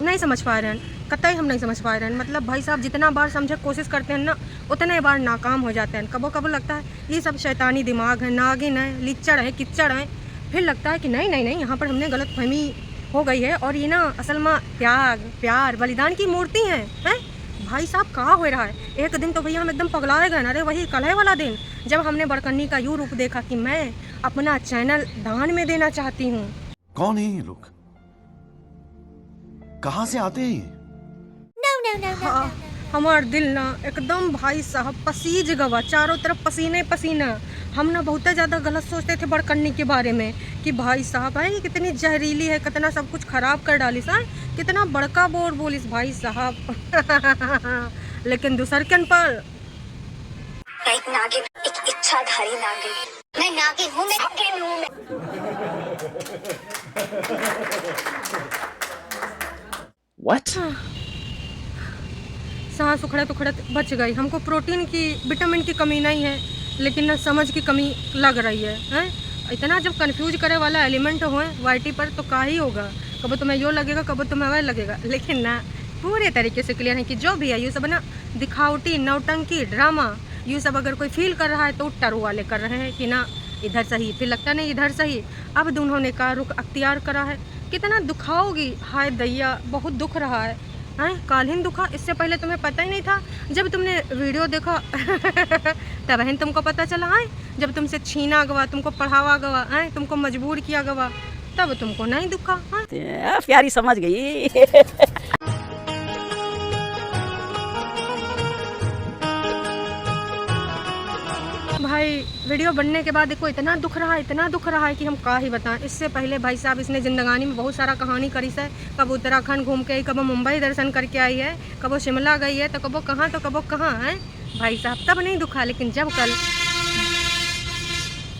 नहीं समझ पा रहे हैं, कतई हम नहीं समझ पा रहे हैं। मतलब भाई साहब जितना बार समझे कोशिश करते हैं ना, उतने बार नाकाम हो जाते हैं। कबो कबो लगता है ये सब शैतानी दिमाग है, नागिन है, लिच्चड़ है, किच्चड़ है। फिर लगता है कि नहीं नहीं नहीं, यहाँ पर हमने गलत फहमी हो गई है और ये ना असल में त्याग प्यार बलिदान की मूर्ति हैं। भाई साहब कहाँ हो रहा है। एक दिन तो भैया हम एकदम पगलाए गए ना। अरे वही कलह वाला दिन जब हमने बड़कन्नी का यूँ रूप देखा कि मैं अपना चैनल दान में देना चाहती हूँ। कौन है ये लोग, कहाँ से आते हैं? हाँ, हमार दिल ना एकदम भाई साहब पसीज गवा, चारों तरफ पसीने पसीना। हम ना बहुत ज़्यादा गलत सोचते थे बड़कन्नी के बारे में कि भाई साहब है कितनी जहरीली है, कितना सब कुछ खराब कर डाली सा, कितना बड़का बोल बोलिस भाई साहब। लेकिन दूसरकन पर एक नागिन, एक इच्छाधारी नागिन। मैं नागिन हूँ, मैं नागिन हूँ। What? सांस उखड़त उखड़त बच गई। हमको प्रोटीन की विटामिन की कमी नहीं है, लेकिन ना समझ की कमी लग रही है, हैं? इतना जब कंफ्यूज करे वाला एलिमेंट हो वाईटी पर तो का ही होगा। कब तुम्हें यो लगेगा, कब तुम्हें वह लगेगा, लेकिन ना पूरे तरीके से क्लियर है कि जो भी है ये सब ना दिखावटी नौटंकी ड्रामा, ये सब अगर कोई फील कर रहा है तो टरू वाले कर रहे हैं कि ना इधर सही, फिर लगता नहीं इधर सही। अब दोनों ने का रुख अख्तियार करा है। कितना दुखाओगी, हाय दैया बहुत दुख रहा है। हैं कालीन दुखा, इससे पहले तुम्हें पता ही नहीं था। जब तुमने वीडियो देखा तब ही तुमको पता चला है। जब तुमसे छीना गवा, तुमको पढ़ावा गवा, हैं तुमको मजबूर किया गवा, तब तुमको नहीं दुखा। प्यारी समझ गई। भाई वीडियो बनने के बाद देखो इतना दुख रहा है, इतना दुख रहा है कि हम का ही बताएं। इससे पहले भाई साहब इसने जिंदगानी में बहुत सारा कहानी करी है। कब उत्तराखंड घूम के आई, कब मुंबई दर्शन करके आई है, कब शिमला गई है, तो कबो कहाँ तो कबो कहाँ है भाई साहब। तब नहीं दुखा, लेकिन जब कल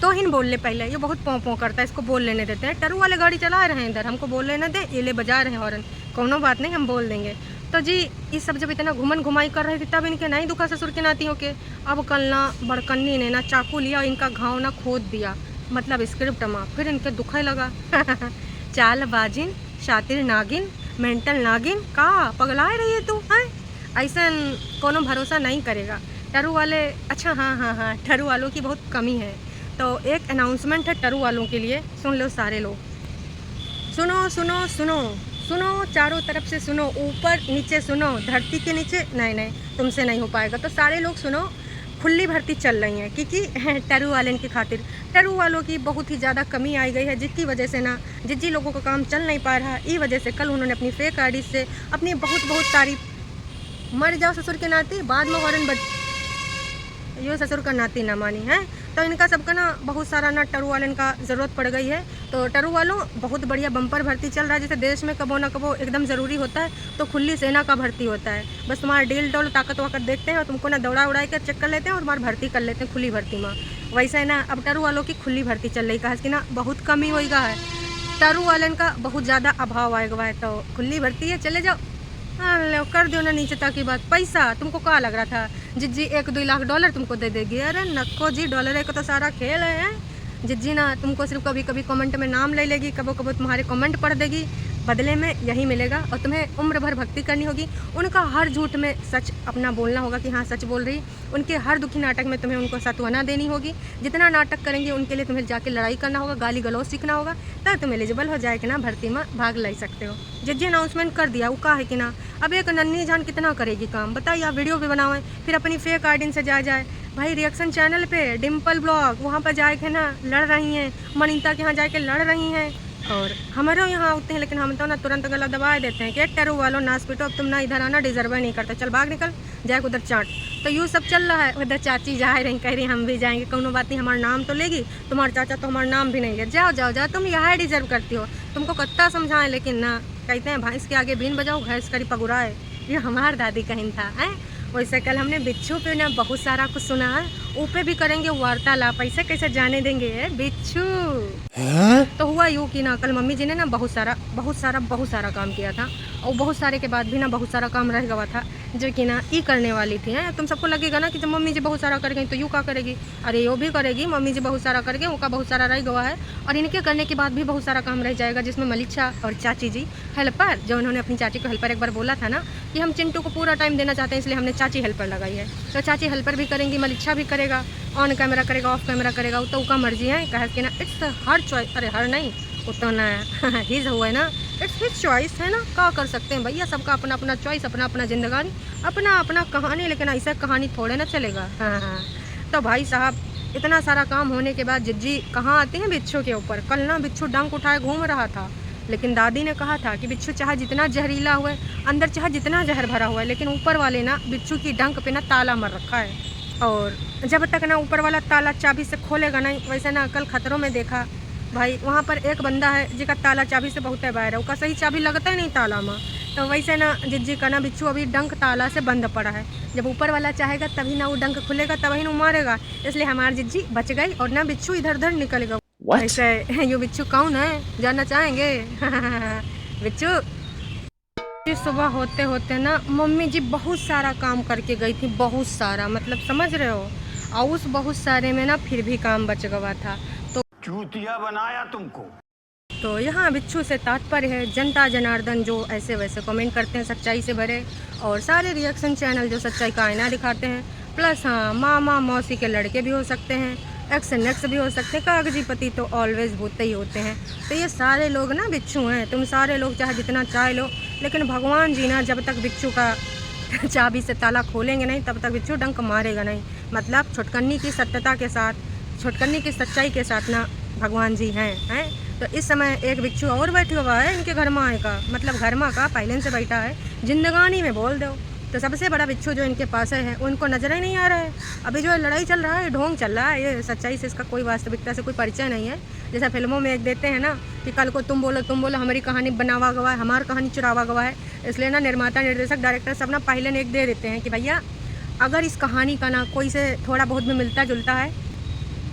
तो ही बोल ले। पहले ये बहुत पों पों करता है, इसको बोल लेने देते हैं। टरू वाले गाड़ी चला रहे हैं इधर, हमको बोल लेने दे, ये ले बजा रहे हैं हॉर्न, कोनो बात नहीं हम बोल देंगे। तो जी ये सब जब इतना घुमन घुमाई कर रही थी तब इनके नहीं दुखा ससुर के नाती हो के। अब कल ना बड़कन्नी ने ना चाकू लिया, इनका घाव ना खोद दिया, मतलब स्क्रिप्ट में, फिर इनके दुखा लगा। चाल बाजिन, शातिर नागिन, मेंटल नागिन, का पगलाए रही है तू है। ऐसा कोनो भरोसा नहीं करेगा टरू वाले। अच्छा हाँ हाँ हाँ, टरू वालों की बहुत कमी है। तो एक अनाउंसमेंट है टरू वालों के लिए, सुन लो सारे लोग, सुनो सुनो सुनो सुनो, चारों तरफ से सुनो, ऊपर नीचे सुनो, धरती के नीचे नहीं नहीं तुमसे नहीं हो पाएगा। तो सारे लोग सुनो, खुली भर्ती चल रही है क्योंकि टरू वाले की खातिर। टरू वालों की बहुत ही ज़्यादा कमी आई गई है, जिसकी वजह से ना जिन लोगों का काम चल नहीं पा रहा, इस वजह से कल उन्होंने अपनी फेक आईडी से अपनी बहुत बहुत तारीफ, मर जाओ ससुर के नाती, बाद में हॉर्न बज, यो ससुर का नाती ना मानी है। तो इनका सबका ना बहुत सारा ना टरू वालन का ज़रूरत पड़ गई है। तो टरू वालों बहुत बढ़िया बम्पर भर्ती चल रहा है। जैसे देश में कबो ना कबो एकदम ज़रूरी होता है तो खुली सेना का भर्ती होता है। बस तुम्हारा डील डोल ताकत वाकत देखते हैं और तुमको ना दौड़ा उड़ा कर चेक कर लेते हैं और तुम्हारी भर्ती कर लेते हैं खुली भर्ती में। वैसे है ना अब टरू वालों की खुली भर्ती चल रही है कि ना बहुत कमी होगा है, टरू वालन का बहुत ज़्यादा अभाव आएगा है। तो खुली भर्ती है, चले जाओ। हाँ लो कर दो ना नीचे तक की बात। पैसा तुमको क्या लग रहा था जिज्जी 1-2 लाख डॉलर तुमको दे देगी? अरे नक्को जी, डॉलर का तो सारा खेल है। जिज्जी ना तुमको सिर्फ कभी कभी कमेंट में नाम ले लेगी, कबो कबो तुम्हारे कमेंट पढ़ देगी, बदले में यही मिलेगा। और तुम्हें उम्र भर भक्ति करनी होगी। उनका हर झूठ में सच अपना बोलना होगा कि हाँ सच बोल रही। उनके हर दुखी नाटक में तुम्हें उनको सांत्वना देनी होगी। जितना नाटक करेंगे उनके लिए तुम्हें जाके लड़ाई करना होगा, गाली गलौज सीखना होगा, तब तुम एलिजिबल हो जाए कि ना भर्ती में भाग ले सकते हो। जिज्जी अनाउंसमेंट कर दिया, वो कहा है कि ना अब एक नन्ही जान कितना करेगी काम, बताइए। आप वीडियो भी बनाओ, फिर अपनी फेक आईडी से जाए भाई रिएक्शन चैनल पे डिम्पल ब्लॉग, वहाँ पर जाए के ना लड़ रही हैं, मनीता के यहाँ जाके लड़ रही हैं। और हमारे यहाँ होते हैं, लेकिन हम तो ना तुरंत गला दबा देते हैं कि टरू वालों नाच पीटो, अब तुम ना इधर आना, डिजर्व नहीं करते, चल भाग निकल, जाए उधर चाट। तो यूँ सब चल रहा है। उधर चाची जा रही, कह रही हम भी जाएंगे, कोनो बात नहीं, हमारा नाम तो लेगी, तुम्हारा चाचा तो हमारा नाम भी नहीं ले, जाओ जाओ जाओ, तुम यहाँ डिजर्व करती हो। तुमको कत्ता समझाएं, लेकिन ना कहते हैं भैंस के आगे बीन बजाओ, भैंस करी पगुराए। ये हमार दादी कहीं था है। वैसे कल हमने बिच्छू पे ना बहुत सारा कुछ सुना है, ऊपे भी करेंगे वार्तालाप, ऐसे कैसे जाने देंगे बिच्छू। तो हुआ यूँ कि ना कल मम्मी जी ने ना बहुत सारा काम किया था और बहुत सारे के बाद भी ना बहुत सारा काम रह गया था। जो कि ना ई करने वाली थी हैं। तुम सबको लगेगा ना कि जब मम्मी जी बहुत सारा कर गई तो यूँ का करेगी, अरे यो भी करेगी, मम्मी जी बहुत सारा कर गए, उनका बहुत सारा रह गवा है और इनके करने के बाद भी बहुत सारा काम रह जाएगा, जिसमें मलिच्छा और चाची जी हेल्पर, जो उन्होंने अपनी चाची को हेल्पर एक बार बोला था ना कि हम चिंटू को पूरा टाइम देना चाहते हैं, इसलिए हमने चाची हेल्पर लगाई है। तो चाची हेल्पर भी करेंगी, मलिच्छा भी करेगा, ऑन कैमरा करेगा, ऑफ कैमरा करेगा, तो उसका मर्जी है कहे कि ना इट्स हर चॉइस, अरे हर नहीं उतना हिज हुआ है ना, इट्स हिज चॉइस है ना, क्या कर सकते हैं भैया, सबका अपना अपना चॉइस, अपना अपना जिंदगानी, अपना अपना कहानी, लेकिन ऐसा कहानी थोड़े ना चलेगा। हाँ। तो भाई साहब इतना सारा काम होने के बाद जिज्जी कहाँ आते हैं बिच्छू के ऊपर। कल ना बिच्छू डंक उठाए घूम रहा था, लेकिन दादी ने कहा था कि बिच्छू चाहे जितना जहरीला हुआ है, अंदर चाहे जितना जहर भरा हुआ है, लेकिन ऊपर वाले ना बिच्छू की डंक पे ना ताला मर रखा है, और जब तक ना ऊपर वाला ताला चाबी से खोलेगा नहीं, वैसे ना कल खतरों में देखा भाई, वहाँ पर एक बंदा है जिसका ताला चाबी से बहुत बाहर है, उसका सही चाबी लगता ही नहीं ताला में। तो वैसे ना जिज्जी का ना बिच्छू अभी डंक ताला से बंद पड़ा है, जब ऊपर वाला चाहेगा तभी ना वो डंक खुलेगा, तभी ना मारेगा, इसलिए हमारी जिज्जी बच गई और ना बिच्छू इधर उधर निकल गया। ऐसे ये बिच्छू कौन है जानना चाहेंगे? बिच्छू सुबह होते होते ना मम्मी जी बहुत सारा काम करके गई थी, बहुत सारा, मतलब समझ रहे हो, और उस बहुत सारे में ना फिर भी काम बच गया था। तो चूतिया बनाया तुमको। तो यहाँ बिच्छू से तात्पर्य है जनता जनार्दन जो ऐसे वैसे कमेंट करते हैं सच्चाई से भरे, और सारे रिएक्शन चैनल जो सच्चाई का आईना दिखाते हैं, प्लस हाँ मामा मौसी के लड़के भी हो सकते हैं, एक्स नेक्स भी हो सकते हैं, कागजी पति तो ऑलवेज होते ही होते हैं। तो ये सारे लोग ना बिच्छू हैं, तुम सारे लोग चाहे जितना चाह लो, लेकिन भगवान जी ना जब तक बिच्छू का चाबी से ताला खोलेंगे नहीं तब तक बिच्छू डंक मारेगा नहीं। मतलब छुटकन्नी की सत्यता के साथ, छुटकन्नी की सच्चाई के साथ ना भगवान जी हैं। तो इस समय एक बिच्छू और बैठा हुआ है इनके घर माँ का, मतलब घर माँ का पहले से बैठा है, जिंदगानी में बोल दो। तो सबसे बड़ा बिच्छू जो इनके पास है उनको नजर ही नहीं आ रहा है। अभी जो लड़ाई चल रहा है, ढोंग चल रहा है, ये सच्चाई से इसका कोई वास्तविकता से कोई परिचय नहीं है। जैसा फिल्मों में एक देते हैं ना कि कल को तुम बोलो हमारी कहानी बनावा गवा है, हमारी कहानी चुरावा गवा है, इसलिए ना निर्माता निर्देशक डायरेक्टर सब ना पहले ने एक दे देते हैं कि भैया अगर इस कहानी का ना कोई से थोड़ा बहुत भी मिलता जुलता है,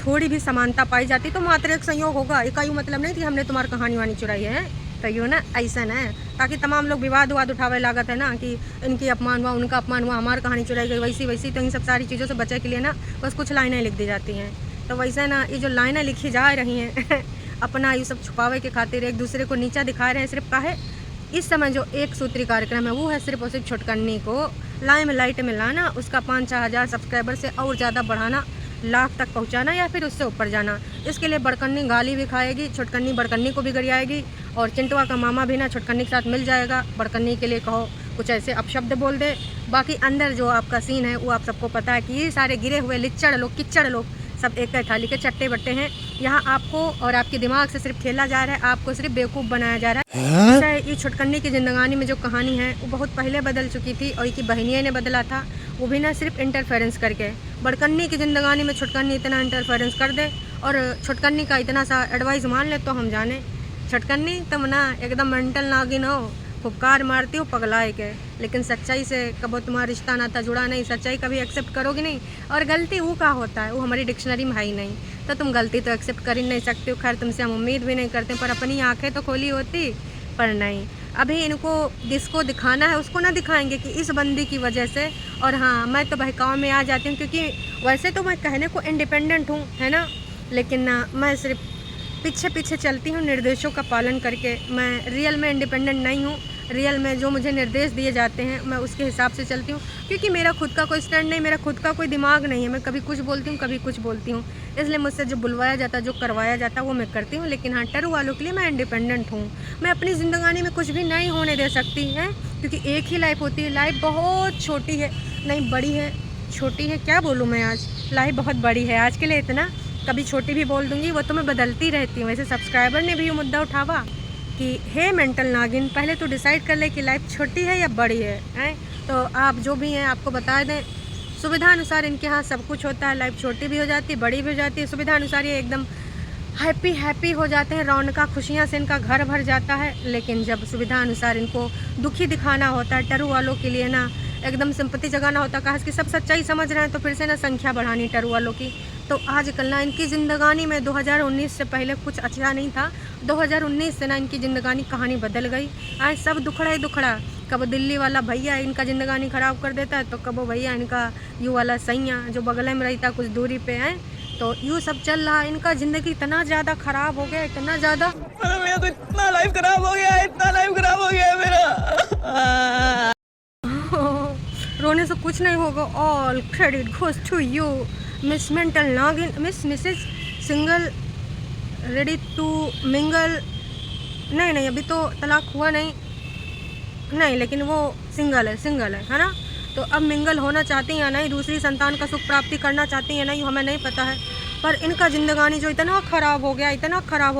थोड़ी भी समानता पाई जाती तो मात्र एक संयोग होगा, इसका यूँ मतलब नहीं कि हमने तुम्हारी कहानी वानी चुराई है। तो यूँ ना ऐसा ना, ताकि तमाम लोग विवाद उठावे लागत है ना कि इनकी अपमान हुआ, उनका अपमान हुआ, हमारी कहानी चुराई गई, वैसी। तो इन सब सारी चीज़ों से बचने के लिए ना बस कुछ लाइनें लिख दी जाती हैं। तो वैसे ना ये जो लाइनें लिखी जा रही हैं अपना ये सब छुपावे के खातिर एक दूसरे को नीचा दिखा रहे हैं। सिर्फ काहे इस समय जो एक सूत्री कार्यक्रम है वो है सिर्फ और सिर्फ छुटकन्नी को लाइमलाइट में लाना, उसका 5-6 हज़ार सब्सक्राइबर से और ज़्यादा बढ़ाना, लाख तक पहुंचाना या फिर उससे ऊपर जाना। इसके लिए बड़कन्नी गाली भी खाएगी, छुटकन्नी बड़कन्नी को भी गरियाएगी, और चिंटुआ का मामा भी ना छुटकन्नी के साथ मिल जाएगा। बड़कन्नी के लिए कहो कुछ ऐसे अपशब्द बोल दे, बाकी अंदर जो आपका सीन है वो आप सबको पता है कि ये सारे गिरे हुए लिच्चड़ लोग, किच्चड़ लोग सब एक थाली के चट्टे बट्टे हैं। यहाँ आपको और आपके दिमाग से सिर्फ खेला जा रहा है, आपको सिर्फ बेवकूफ़ बनाया जा रहा है। ये छुटकन्नी की जिंदगानी में जो कहानी है वो बहुत पहले बदल चुकी थी, और इसकी बहनिया ने बदला था, वो भी ना सिर्फ इंटरफेरेंस करके। बड़कन्नी की जिंदगानी में छुटकन्नी इतना इंटरफेरेंस कर दे और छुटकन्नी का इतना सा एडवाइस मान ले तो हम जाने छुटकन्नी तुम ना एकदम मेंटल नागिन हो, फुफकार मारती हो पगलाए के, लेकिन सच्चाई से कभी तुम्हारा रिश्ता नाता जुड़ा नहीं, सच्चाई कभी एक्सेप्ट करोगी नहीं। और गलती वो का होता है वो हमारी डिक्शनरी में है ही नहीं, तो तुम गलती तो एक्सेप्ट कर ही नहीं सकते हो। खैर तुमसे हम उम्मीद भी नहीं करते, पर अपनी आंखें तो खोली होती, पर नहीं। अभी इनको जिसको दिखाना है उसको ना दिखाएंगे कि इस बंदी की वजह से। और हाँ, मैं तो बहकाव में आ जाती हूँ, क्योंकि वैसे तो मैं कहने को इंडिपेंडेंट हूँ, है ना, लेकिन ना मैं सिर्फ पीछे चलती हूँ निर्देशों का पालन करके। मैं रियल में इंडिपेंडेंट नहीं हूँ, रियल में जो मुझे निर्देश दिए जाते हैं मैं उसके हिसाब से चलती हूँ, क्योंकि मेरा खुद का कोई स्टैंड नहीं, मेरा खुद का कोई दिमाग नहीं है। मैं कभी कुछ बोलती हूँ, कभी कुछ बोलती हूँ, इसलिए मुझसे जो बुलवाया जाता, जो करवाया जाता वो मैं करती हूँ। लेकिन हाँ, टरू वालों के लिए मैं इंडिपेंडेंट हूँ। मैं अपनी ज़िंदगानी में कुछ भी नहीं होने दे सकती है, क्योंकि एक ही लाइफ होती है। लाइफ बहुत छोटी है, नहीं बड़ी है, छोटी है, क्या बोलूँ मैं आज, लाइफ बहुत बड़ी है। आज के लिए इतना, कभी छोटी भी बोल दूँगी, वो तो मैं बदलती रहती हूँ। वैसे सब्सक्राइबर ने भी ये मुद्दा उठावा कि हे मेंटल नागिन, पहले तो डिसाइड कर ले कि लाइफ छोटी है या बड़ी है। तो आप जो भी हैं आपको बता दें, सुविधा अनुसार इनके यहाँ सब कुछ होता है। लाइफ छोटी भी हो जाती है, बड़ी भी हो जाती है, सुविधा अनुसार ये एकदम हैप्पी हो जाते हैं, रौनका खुशियाँ से इनका घर भर जाता है। लेकिन जब सुविधा अनुसार इनको दुखी दिखाना होता है, टरू वालों के लिए ना एकदम सिंपत्ति जगाना होता है, कहा कि सब सच्चाई समझ रहे हैं तो फिर से ना संख्या बढ़ानी टरू वालों की। तो आजकल ना इनकी ज़िंदगानी में 2019 से पहले कुछ अच्छा नहीं था, 2019 से ना इनकी ज़िंदगानी कहानी बदल गई। आज सब दुखड़ा ही दुखड़ा, कब दिल्ली वाला भैया इनका जिंदगानी ख़राब कर देता है, तो कब वो भैया इनका यू वाला सैया जो बगल में रहता कुछ दूरी पे है, तो यूँ सब चल रहा है। इनका ज़िंदगी इतना ज़्यादा ख़राब हो गया, इतना ज़्यादा, मेरा तो इतना लाइफ खराब हो गया, इतना लाइफ खराब हो गया मेरा। रोने से कुछ नहीं होगा। All credit goes to you miss mental नागिन, Mrs single ready to mingle. नहीं अभी तो तलाक हुआ नहीं, लेकिन वो सिंगल है ना। तो अब मिंगल होना चाहती हैं या नहीं, दूसरी संतान का सुख प्राप्ति करना चाहती हैं नहीं, हमें नहीं पता है। पर इनका ज़िंदगानी जो इतना ख़राब हो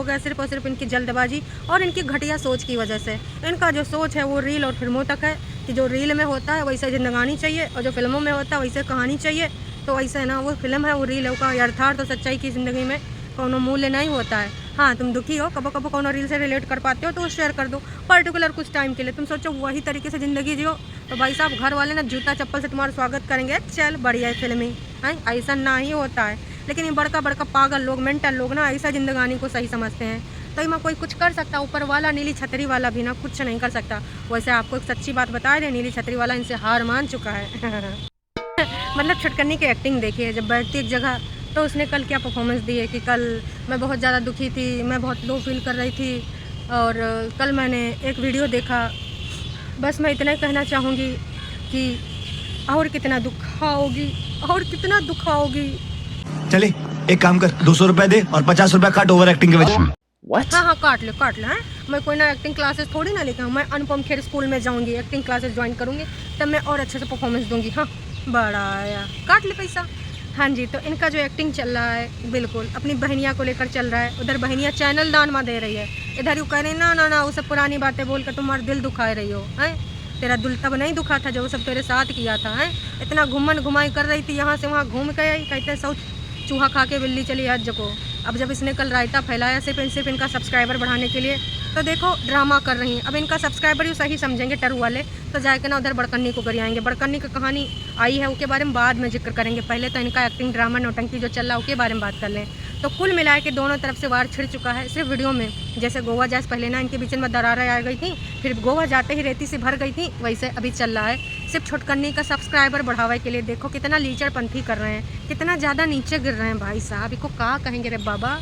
गया सिर्फ और सिर्फ इनकी जल्दबाजी और इनकी घटिया सोच की वजह से। इनका जो सोच है वो रील और फिल्मों तक है कि जो रील में होता है वैसे ज़िंदगानी चाहिए, और जो फिल्मों में होता है वैसे कहानी चाहिए। तो वैसे ना वो फिल्म है वो रील है, उसका यथार्थ और सच्चाई की ज़िंदगी में कोनो मूल्य नहीं होता है। हाँ, तुम दुखी हो, कबो कोनो रील से रिलेट कर पाते हो तो शेयर कर दो पर्टिकुलर कुछ टाइम के लिए। तुम सोचो वही तरीके से ज़िंदगी जियो, तो भाई साहब घर वाले ना जूता चप्पल से तुम्हारा स्वागत करेंगे, चल बढ़िया है फिल्मी है। ऐसा ना ही होता है, लेकिन ये बड़का पागल लोग, मेंटल लोग ना ऐसा ज़िंदगानी को सही समझते हैं। तो इमा कोई कुछ कर सकता, ऊपर वाला नीली छतरी वाला भी ना कुछ नहीं कर सकता। वैसे आपको एक सच्ची बात बता दें, नीली छतरी वाला इनसे हार मान चुका है। मतलब छटकनी की एक्टिंग देखी है, जब बैठती एक जगह तो उसने कल क्या परफॉर्मेंस दी है कि कल मैं बहुत ज़्यादा दुखी थी, मैं बहुत लो फील कर रही थी, और कल मैंने एक वीडियो देखा। बस मैं इतना ही कहना चाहूँगी कि और कितना दुखाओगी। चले एक काम कर, 200 रुपए दे और 50 रुपए काट ओवर एक्टिंग के वजह। हाँ काट ले हैं। मैं कोई ना एक्टिंग क्लासेस थोड़ी ना लेकर, मैं अनुपम खेर स्कूल में जाऊँगी, एक्टिंग क्लासेस ज्वाइन करूँगी, तब मैं और अच्छे से परफॉर्मेंस दूँगी। हाँ बड़ा आया, काट ले पैसा। हाँ जी, तो इनका जो एक्टिंग चल रहा है बिल्कुल अपनी बहनिया को लेकर चल रहा है। उधर बहनिया चैनल दान में दे रही है, इधर यू कह रही ना वो सब पुरानी बातें बोल कर तुम्हारा दिल दुखाए रही हो हैं। तेरा दिल तब नहीं दुखा था जब वो सब तेरे साथ किया था हैं। इतना घुमाई कर रही थी, यहाँ से वहाँ घूम के आई, कहते सब चूहा खा के बिल्ली चली हज को। अब जब इसने कल रायता फैलाया सिर्फ इनका सब्सक्राइबर बढ़ाने के लिए, तो देखो ड्रामा कर रही हैं। अब इनका सब्सक्राइबर ही सही समझेंगे टरू वाले, तो जाके ना उधर बड़कन्नी को गरियाएंगे। बड़कन्नी की कहानी आई है, उसके बारे में बाद में जिक्र करेंगे, पहले तो इनका एक्टिंग ड्रामा नौटंकी जो चल रहा है उसके बारे में बात कर लें। तो कुल मिला के दोनों तरफ से वार छिड़ चुका है। सिर्फ वीडियो में जैसे गोवा जाए पहले ना इनके बीच में दरारें आ गई थी, फिर गोवा जाते ही रेती से भर गई थी, वैसे अभी चल रहा है सिर्फ छुटकन्नी का सब्सक्राइबर बढ़ावे के लिए। देखो कितना लीचड़पंथी कर रहे हैं, कितना ज़्यादा नीचे गिर रहे हैं भाई साहब। इसको कहा कहेंगे रे बाबा,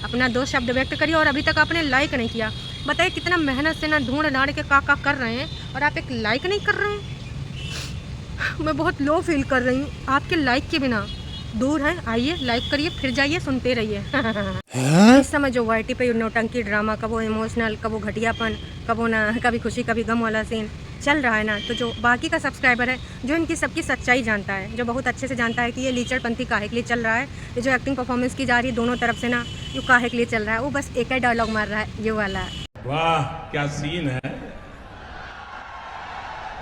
अपना 2 शब्द व्यक्त करिए। और अभी तक आपने लाइक नहीं किया, बताइए कितना मेहनत से ना ढूंढ डांड के का कर रहे हैं और आप एक लाइक नहीं कर रहे हैं। मैं बहुत लो फील कर रही हूँ आपके लाइक के बिना। दूर है, आइए लाइक करिए, फिर जाइए सुनते रहिए। इस समय जो वाईटी पे नौटंकी ड्रामा, कब वो इमोशनल, कब वो घटियापन, कब वो ना कभी खुशी कभी गम वाला सीन चल रहा है ना, तो जो बाकी का सब्सक्राइबर है जो इनकी सबकी सच्चाई जानता है, जो बहुत अच्छे से जानता है कि ये लीचड़पंथी काहे के लिए चल रहा है, ये जो एक्टिंग परफॉर्मेंस की जा रही है दोनों तरफ से ना, ये काहे के लिए चल रहा है, वो बस एक ही डायलॉग मार रहा है, ये वाला। वाह क्या सीन है,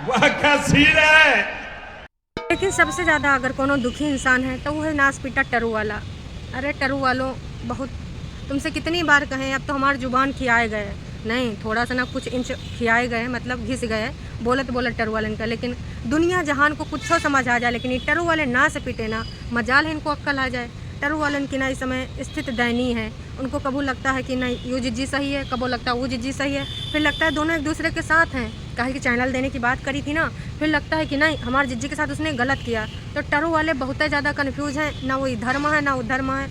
वाह क्या सीन है। लेकिन सबसे ज़्यादा अगर कोनो दुखी इंसान है तो वो है नास पीटा टरू वाला। अरे टरू वालों, बहुत तुमसे कितनी बार कहें, अब तो हमारी जुबान खियाए गए, नहीं थोड़ा सा ना कुछ इंच खियाए गए, मतलब घिस गए बोलत टरू वाले का। लेकिन दुनिया जहान को कुछ समझ आ जाए, लेकिन ये टरू वाले ना से पीटे ना, मजाल है इनको अक्ल आ जाए। टरू वालन की ना इस समय स्थित दयनीय है। उनको कबू लगता है कि नहीं यू जिज्जी सही है, कबू लगता है वो जिज्जी सही है, फिर लगता है दोनों एक दूसरे के साथ हैं। कहे कि चैनल देने की बात करी थी ना, फिर लगता है कि नहीं हमारे जिज्जी के साथ उसने गलत किया। तो टरू वाले बहुत ज़्यादा कन्फ्यूज हैं, ना वो धर्म है ना उधर्म है।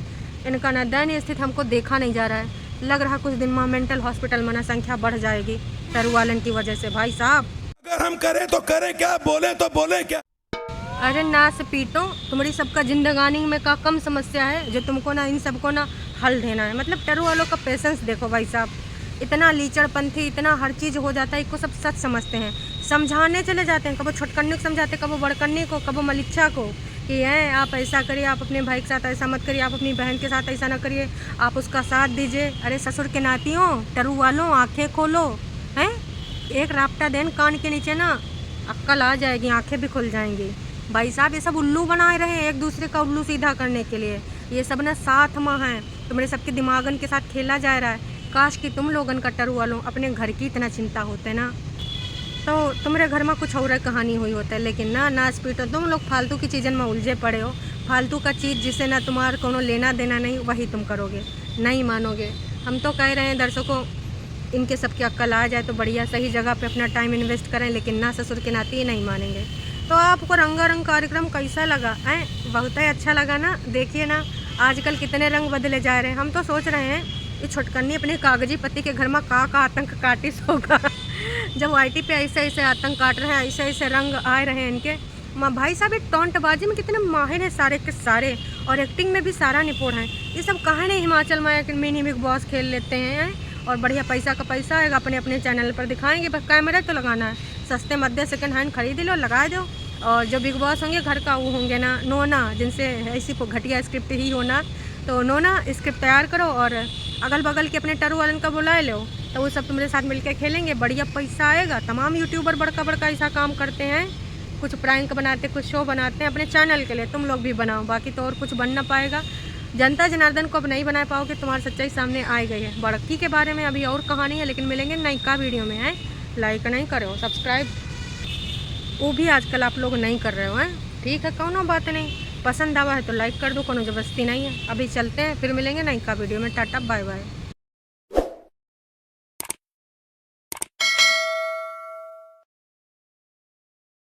इनका ना दयनीय स्थिति हमको देखा नहीं जा रहा है। लग रहा कुछ दिन में मेंटल हॉस्पिटल में ना संख्या बढ़ जाएगी टरू वालन की वजह से। भाई साहब अगर हम करें तो करें क्या, बोले तो बोले क्या। अरे ना से पीटो, तुम्हारी सबका जिंदगानी में का कम समस्या है जो तुमको ना इन सबको ना हल देना है। मतलब टरू वालों का पेशेंस देखो भाई साहब, इतना लीचड़पंथी, इतना हर चीज़ हो जाता है, इसको सब सच समझते हैं, समझाने चले जाते हैं। कबो छोटकन्नी को समझाते, कबो बड़कन्नी को, कबो मलिच्छा को कि हैं आप ऐसा करिए, आप अपने भाई के साथ ऐसा मत करिए, आप अपनी बहन के साथ ऐसा ना करिए, आप उसका साथ दीजिए। अरे ससुर के नातियों, टरू वालों आँखें खोलो हैं, एक राप्टा देन कान के नीचे ना अक्ल आ जाएगी, आँखें भी खुल जाएंगी। भाई साहब ये सब उल्लू बनाए रहे हैं एक दूसरे का उल्लू सीधा करने के लिए। ये सब ना साथ में हैं, तुम्हारे सबके दिमागन के साथ खेला जा रहा है। काश कि तुम लोगन का टरू वालों अपने घर की इतना चिंता होते ना, तो तुम्हारे घर में कुछ और कहानी हुई होता है। लेकिन ना स्पीटो, तुम लोग फालतू की चीज़न में उलझे पड़े हो। फालतू का चीज़ जिसे ना तुम्हारा कोनो लेना देना नहीं, वही तुम करोगे, नहीं मानोगे। हम तो कह रहे हैं दर्शकों इनके सबकी अक्ल आ जाए तो बढ़िया सही जगह पे अपना टाइम इन्वेस्ट करें, लेकिन ना ससुर के नाते ही नहीं मानेंगे। तो आपको रंगारंग कार्यक्रम कैसा लगा है? बहुत ही अच्छा लगा ना। देखिए ना आजकल कितने रंग बदले जा रहे हैं। हम तो सोच रहे हैं ये छोटकन्नी अपने कागजी पति के घर में का आतंक काटिस होगा जब वाईटी पे ऐसे ऐसे आतंक काट रहे हैं, ऐसे ऐसे रंग आ रहे हैं इनके। माँ भाई साहब ये टोंटबाजी में कितने माहिर हैं सारे के सारे, और एक्टिंग में भी सारा निपुण है। ये सब कहाँ नहीं हिमाचल में मिनी बिग बॉस खेल लेते हैं और बढ़िया पैसा का पैसा आएगा, अपने अपने चैनल पर दिखाएंगे। बस कैमरा तो लगाना है, सस्ते मध्य सेकंड हैंड खरीद लो, लगा दो। और जो बिग बॉस होंगे घर का वो होंगे ना नोना, जिनसे ऐसी घटिया स्क्रिप्ट ही होना, तो नोना स्क्रिप्ट तैयार करो और अगल बगल के अपने टरू वालन का बुला लो, तो वो सब तुम्हारे साथ मिलकर खेलेंगे, बढ़िया पैसा आएगा। तमाम यूट्यूबर बड़का बड़का ऐसा काम करते हैं, कुछ प्रैंक बनाते, कुछ शो बनाते हैं अपने चैनल के लिए। तुम लोग भी बनाओ, बाकी तो और कुछ बन ना पाएगा। जनता जनार्दन को अब नहीं बना पाओगे, तुम्हारी सच्चाई सामने आ गई है। बड़की के बारे में अभी और कहानी है, लेकिन मिलेंगे नयका वीडियो में। है लाइक नहीं करो, सब्सक्राइब वो भी आजकल आप लोग नहीं कर रहे हो। हैं ठीक है, कौनो बात नहीं, पसंद आवा है तो लाइक कर दो, कोनो जबरदस्ती नहीं है। अभी चलते हैं, फिर मिलेंगे नयका वीडियो में। Tata bye bye.